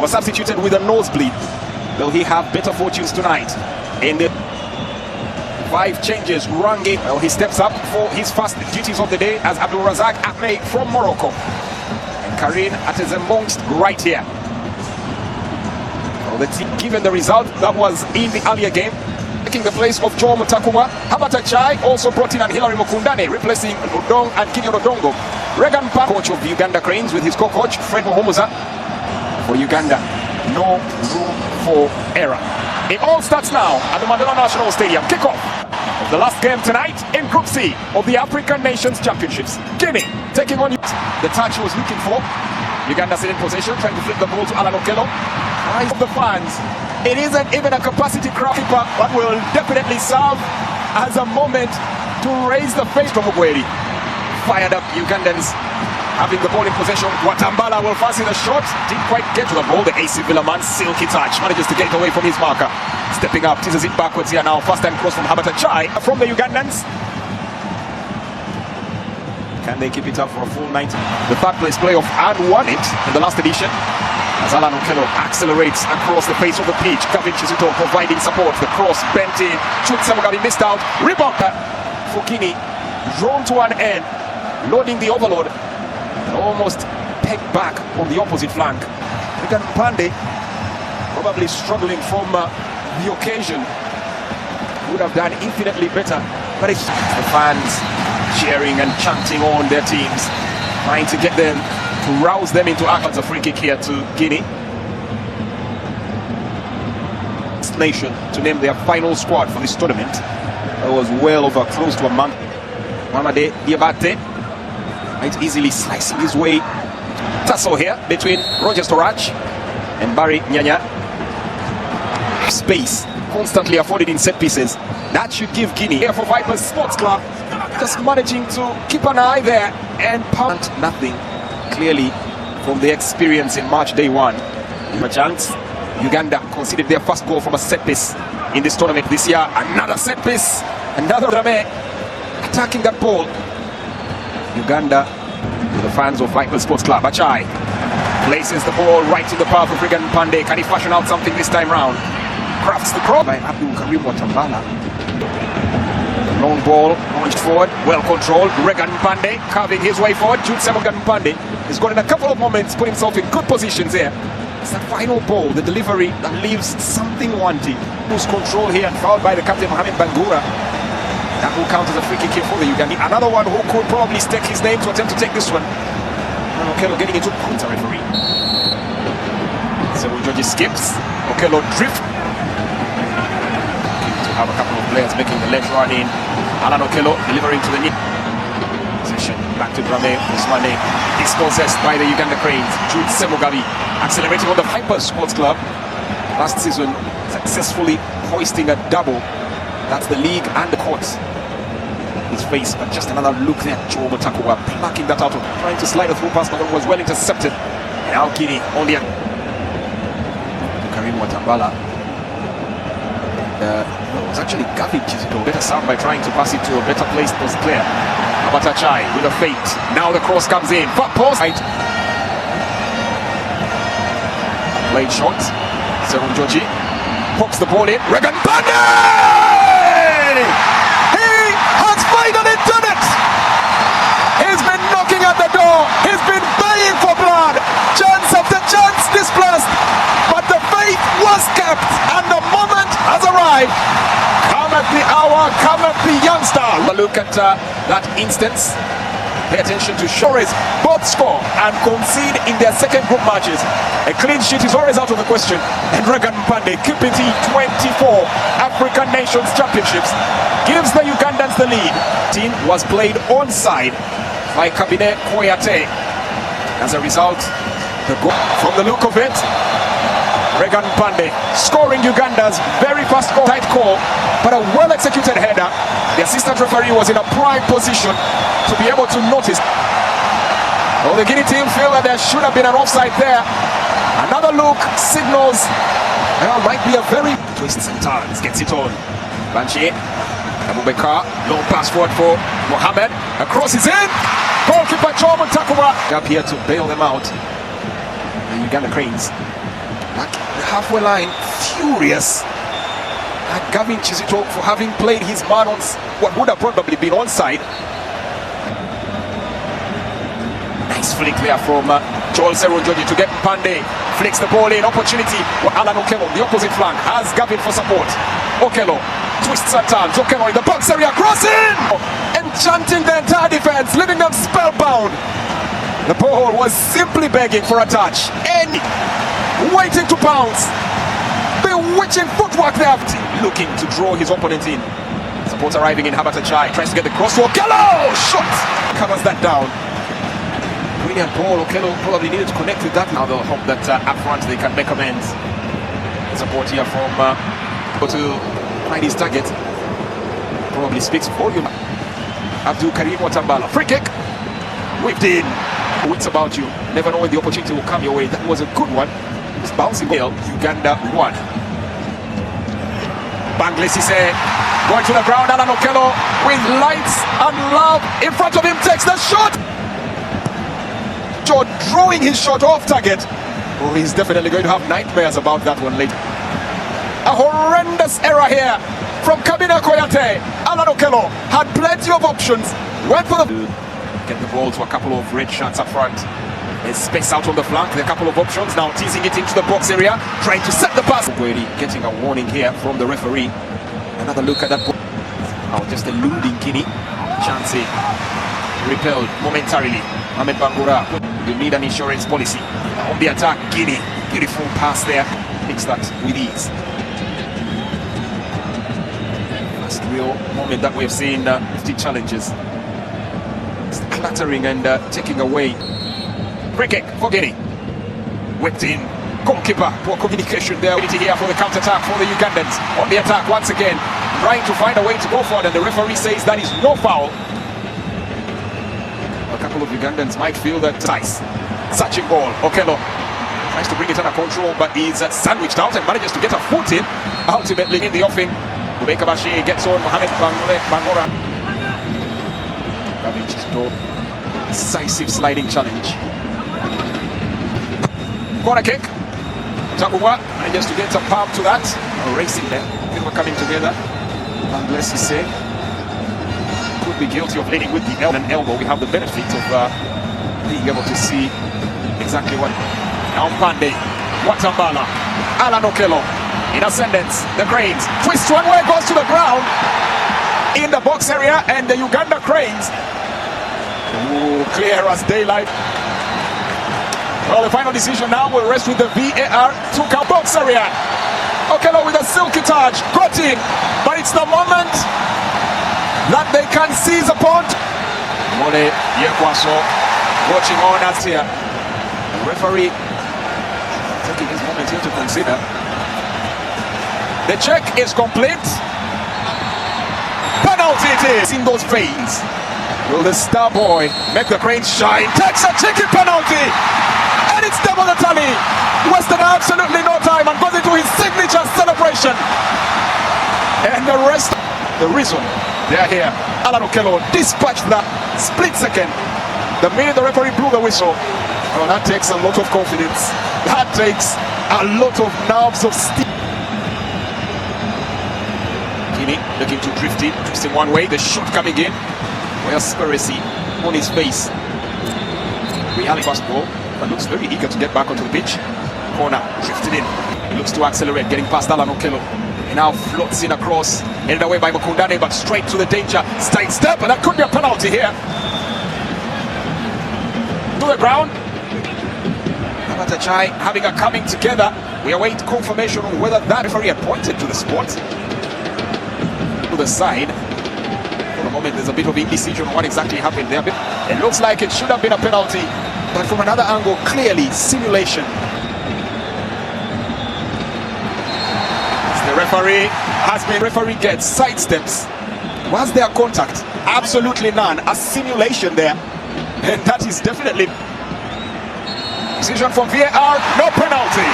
was substituted with a nosebleed. Will he have better fortunes tonight? In the 5 changes, Rangi, well, he steps up for his first duties of the day as Abdul Razak Ahmed from Morocco. And Karim Atezembongst right here. Well, the team, given the result that was in the earlier game, taking the place of Joe Mutakuma, Habata Chai also brought in and Hilary Mukundane, replacing Odong and Gideon Odongo. Regan Pan, coach of the Uganda Cranes, with his co-coach Fred Muhomuza. For Uganda, no room for error. It all starts now at the Mandela National Stadium. Kickoff of the last game tonight in Group C of the African Nations Championships. Guinea taking on the touch he was looking for. Uganda still in possession, trying to flip the ball to Alan Okello. Eyes of the fans. It isn't even a capacity crowd, but will definitely serve as a moment to raise the face from Ogweri. Fired up Ugandans having the ball in possession. Watambala will fancy the shot. Didn't quite get to the ball. The AC Villa man, silky touch, manages to get it away from his marker. Stepping up, teases it backwards here now. First time cross from Habata Chai from the Ugandans. Can they keep it up for a full 90? The third place playoff and won it in the last edition. As Alan Okello accelerates across the face of the pitch. Kevin Chizito providing support. The cross bent in. Chut Samugabi missed out. Rebound for Guinea. Drawn to an end. Loading the overload. Almost pegged back on the opposite flank. Regan Pande probably struggling from the occasion. Would have done infinitely better. But it's the fans cheering and chanting on their teams, trying to get them to rouse them into action. A free kick here to Guinea. Nation to name their final squad for this tournament. It was well over close to a month. Mamade Diabate might easily slicing his way. Tussle here between Roger Storach and Barry Nyanya. Space constantly afforded in set pieces. That should give Guinea here for Vipers Sports Club. Just managing to keep an eye there and punt nothing. Clearly from the experience in match day 1. A chance. Uganda conceded their first goal from a set piece in this tournament this year. Another set piece. Another Drame attacking that ball. Uganda, the fans of Vipers Sports Club. Achai places the ball right in the path of Regan Pande. Can he fashion out something this time round? Crafts the cross by Abdul Karim Watambala. Long ball launched forward, well controlled. Regan Pande carving his way forward. Jude Semogan Pande has got in a couple of moments, put himself in good positions here. It's that final ball, the delivery that leaves something wanting. Who's control here and fouled by the captain Mohamed Bangura. That will count as a free kick here for the Uganda. Another one who could probably stake his name to attempt to take this one. And Okello getting into counter referee. So Georgie skips. Okello drift. To have a couple of players making the left run in. Alan Okello delivering to the knee. Possession back to Drame Usmane. Dispossessed by the Uganda Cranes. Jude Semugabi accelerating on the Vipers Sports Club. Last season successfully hoisting a double. That's the league and the courts. His face, but just another look there. Joe Mutakuma plucking that out, trying to slide a through pass, but it was well intercepted. And now Guinea only Karim Watambala. It was actually Gavi Chizito. Better sound by trying to pass it to a better placed post player. Habata Chai with a feint. Now the cross comes in. Fat post. Right. Played shot. Serum Georgie pokes the ball in. Regan Pande! He has finally done it! He's been knocking at the door. He's been baying for blood. Chance after chance displaced. But the faith was kept and the moment has arrived. Come at the hour, come at the youngster. Look at that instance. Pay attention to Shores. Both score and concede in their second group matches. A clean sheet is always out of the question. And Regan Pande keeping the 24 African Nations Championships gives the Ugandans the lead. Team was played onside by Kabine Koyate. As a result, the goal from the look of it, Regan Pande scoring Uganda's very first goal. Tight call, but a well-executed header. The assistant referee was in a prime position to be able to notice. Well, the Guinea team feel that there should have been an offside there. Another look signals might be a very twists and turns. Gets it on. Banchi, Abubakar, long pass forward for Mohamed. Across is in. Goalkeeper Joe Mutakuma up here to bail them out. The Uganda Cranes Back the halfway line, furious at Gavin Chizito for having played his man on what would have probably been onside. Nice flick there from Joel Serunjoji to get Pande. Flicks the ball in, opportunity. Alan Okello, the opposite flank, has Gavin for support. Okello twists and turns. Okello in the box area, crossing! Enchanting the entire defense, leaving them spellbound. The ball was simply begging for a touch. And waiting to bounce. Bewitching footwork there. Looking to draw his opponent in. Support arriving in Habata Chai. Tries to get the cross to Okello. Shot! Covers that down. Brilliant ball. Okello probably needed to connect with that. Now they'll hope that up front they can make amends. Support here from to find his target. Probably speaks volume. Abdul Karim Watambala. Free kick. Whipped in. Wits about you. Never know when the opportunity will come your way. That was a good one. It's bouncing ball. Uganda 1. Banglesise going to the ground. Alan Okello with lights and love in front of him takes the shot. Drawing his shot off target. Oh, he's definitely going to have nightmares about that one later. A horrendous error here from Kabina Koyate. Alan Okello had plenty of options. Went for the get the ball to a couple of red shirts up front. There's space out on the flank. There are a couple of options. Now teasing it into the box area, trying to set the pass. Getting a warning here from the referee. Another look at that ball. Oh, just eluding Guinea. Chansey repelled momentarily. Ahmed Bangura, you need an insurance policy. On the attack, Guinea. Beautiful pass there. Picks that with ease. Last real moment that we've seen 50 challenges. It's clattering and taking away. Free kick for Guinea. Whipped in. Goalkeeper. Poor communication there. Unity here for the counter-attack for the Ugandans. On the attack once again. Trying to find a way to go forward, and the referee says that is no foul. A couple of Ugandans might feel that size. Searching ball. Okello tries to bring it under control, but he's sandwiched out and manages to get a foot in. Ultimately in the offing. Ubeka Bashi gets on Mohamed Bangora. Decisive sliding challenge. Corner kick. Takuwa manages to get a palm to that. Racing there. They were coming together. Banglesise could be guilty of leading with the elbow. We have the benefit of being able to see exactly what. Now Pande, Watambala, Alan Okello in ascendance. The Cranes twist one way, goes to the ground in the box area, and the Uganda Cranes clear as daylight. Well, the final decision now will rest with the VAR. Took out box area. Okello with a silky touch, got in, but it's the moment that they can seize upon. Mole Yekwaso watching on us here. The referee taking his moment here to consider. The check is complete. Penalty it is in those veins. Will the star boy make the Cranes shine? Takes a cheeky penalty, and it's double the tally. Western absolutely no time and goes into his signature celebration. And the rest, the reason they're here. Alan Okello dispatched that split second. The minute the referee blew the whistle. Well, that takes a lot of confidence. That takes a lot of nerves of steel. Guinea looking to drift in, twisting one way. The shot coming in. Well, Spiracy on his face. Reality fast ball, but looks very eager to get back onto the pitch. Corner, drifted in. He looks to accelerate, getting past Alan Okello. He now floats in across, headed away by Mukundane, but straight to the danger. Straight step, and that could be a penalty here. To the ground. Habata Chai having a coming together. We await confirmation on whether that referee had pointed to the spot. To the side. For the moment, there's a bit of indecision on what exactly happened there. It looks like it should have been a penalty, but from another angle, clearly simulation. The referee gets sidesteps. Was there contact? Absolutely none. A simulation there, and that is definitely decision from VAR. No penalty.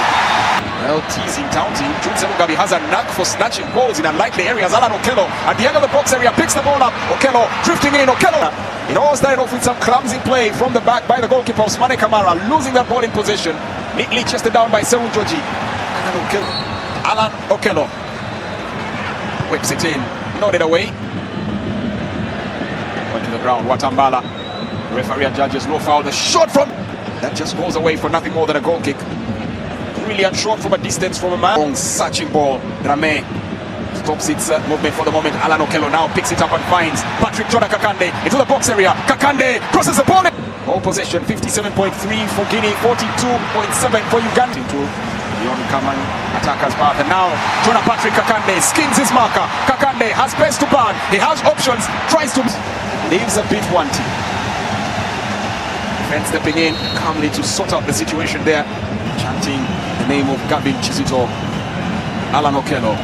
Well, teasing, taunting. Junse Mugabe has a knack for snatching balls in unlikely areas. Alan Okello at the end of the box area picks the ball up. Okello drifting in. Okello. It all started off with some clumsy play from the back by the goalkeeper Osmane Kamara, losing that ball in possession. Neatly chested down by Serunjoji. Alan Okello whips it in, nodded away. Went to the ground. Watambala. Referee and judges no foul. The shot from that just goes away for nothing more than a goal kick. Brilliant shot from a distance from a man. Long searching ball. Rame stops its movement for the moment. Alan Okello now picks it up and finds Patrick Jona Kakande into the box area. Kakande crosses the ball. Ball possession 57.3 for Guinea, 42.7 for Uganda. Into the oncoming attacker's path, and now Jona Patrick Kakande skins his marker. Kakande has space to burn. He has options. Tries to leaves a bit wanting. Defense stepping in calmly to sort out the situation there, chanting the name of Gavin Chizito. Alan Okello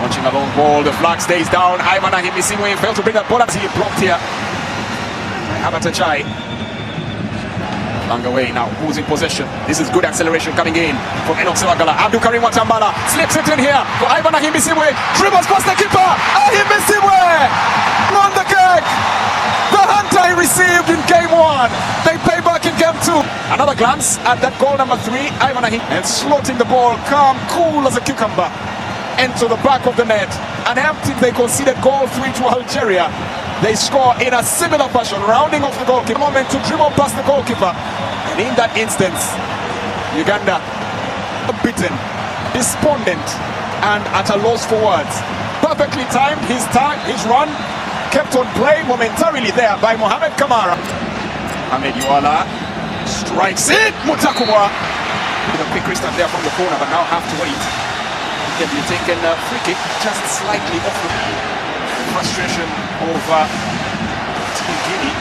launching a long ball. The flag stays down. Ivan Ahimisiwe failed to bring that ball up. He blocked here. Abatachai. Long away now. Who's in possession? This is good acceleration coming in from Enoch Sewagala. Abdul Karim Watambala slips it in here for Ivan Ahimisiwe. Dribbles past the keeper. Ahimisiwe on the kick. The hunter he received in game 1. They pay back in game 2. Another glance at that goal number 3. Ivan Ahim and slotting the ball calm, cool as a cucumber into the back of the net. An empty. They conceded goal 3 to Algeria. They score in a similar fashion, rounding off the goalkeeper. Moment to dribble past the goalkeeper. And in that instance, Uganda beaten, despondent, and at a loss for words. Perfectly timed his run, kept on play momentarily there by Mohamed Kamara. Ahmed Yuala strikes it. Mutakuwa with a quick restart there from the corner, but now have to wait. Definitely taken a free kick just slightly off the frustration of Team Guinea.